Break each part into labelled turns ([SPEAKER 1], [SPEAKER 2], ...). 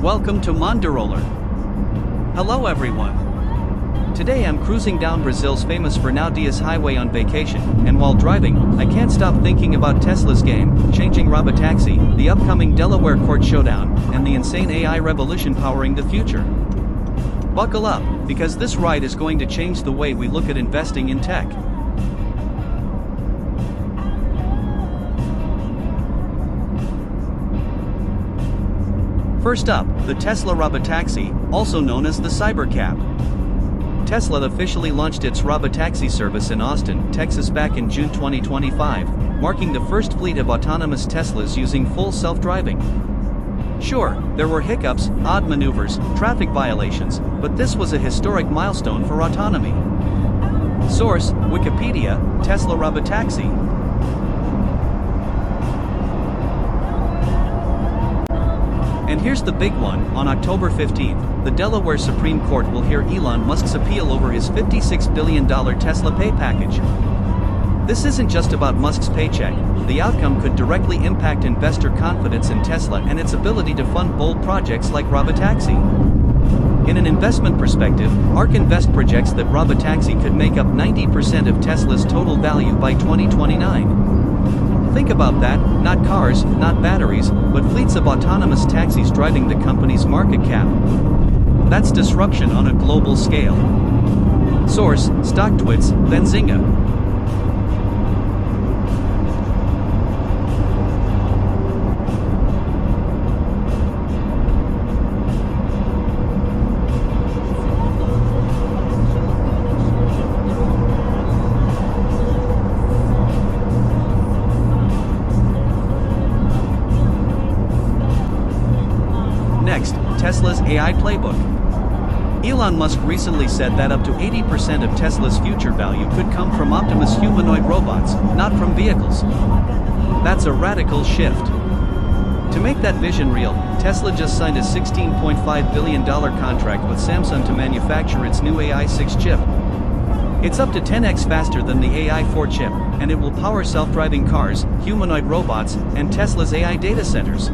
[SPEAKER 1] Welcome to Bonjour. Hello everyone. Today I'm cruising down Brazil's famous Fernao highway on vacation, and while driving, I can't stop thinking about Tesla's game-changing Robotaxi, the upcoming Delaware court showdown, and the insane AI revolution powering the future. Buckle up, because this ride is going to change the way we look at investing in tech. First up, the Tesla Robotaxi, also known as the Cybercab. Tesla officially launched its Robotaxi service in Austin, Texas back in June 2025, marking the first fleet of autonomous Teslas using full self-driving. Sure, there were hiccups, odd maneuvers, traffic violations, but this was a historic milestone for autonomy. Source: Wikipedia, Tesla Robotaxi. And here's the big one: on October 15th, the Delaware Supreme Court will hear Elon Musk's appeal over his $56 billion Tesla pay package. This isn't just about Musk's paycheck. The outcome could directly impact investor confidence in Tesla and its ability to fund bold projects like Robotaxi. In an investment perspective, ARK Invest projects that Robotaxi could make up 90% of Tesla's total value by 2029. Think about that: not cars, not batteries, but fleets of autonomous taxis driving the company's market cap. That's disruption on a global scale. Source: StockTwits, then Zynga. Next, Tesla's AI playbook. Elon Musk recently said that up to 80% of Tesla's future value could come from Optimus humanoid robots, not from vehicles. That's a radical shift. To make that vision real, Tesla just signed a $16.5 billion contract with Samsung to manufacture its new AI6 chip. It's up to 10x faster than the AI4 chip, and it will power self-driving cars, humanoid robots, and Tesla's AI data centers.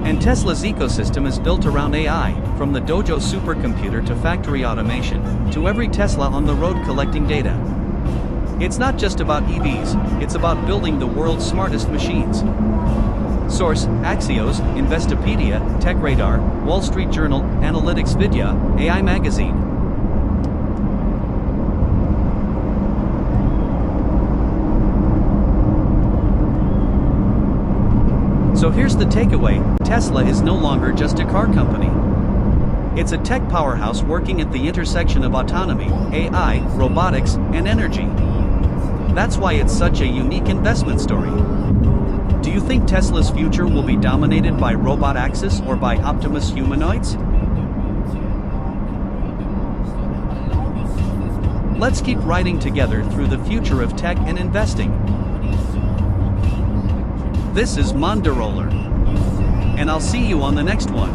[SPEAKER 1] And Tesla's ecosystem is built around AI, from the Dojo supercomputer to factory automation, to every Tesla on the road collecting data. It's not just about EVs, it's about building the world's smartest machines. Source: Axios, Investopedia, TechRadar, Wall Street Journal, Analytics Vidya, AI Magazine. So here's the takeaway: Tesla is no longer just a car company. It's a tech powerhouse working at the intersection of autonomy, AI, robotics, and energy. That's why it's such a unique investment story. Do you think Tesla's future will be dominated by Robotaxis or by Optimus humanoids? Let's keep riding together through the future of tech and investing. This is Bonjour, and I'll see you on the next one.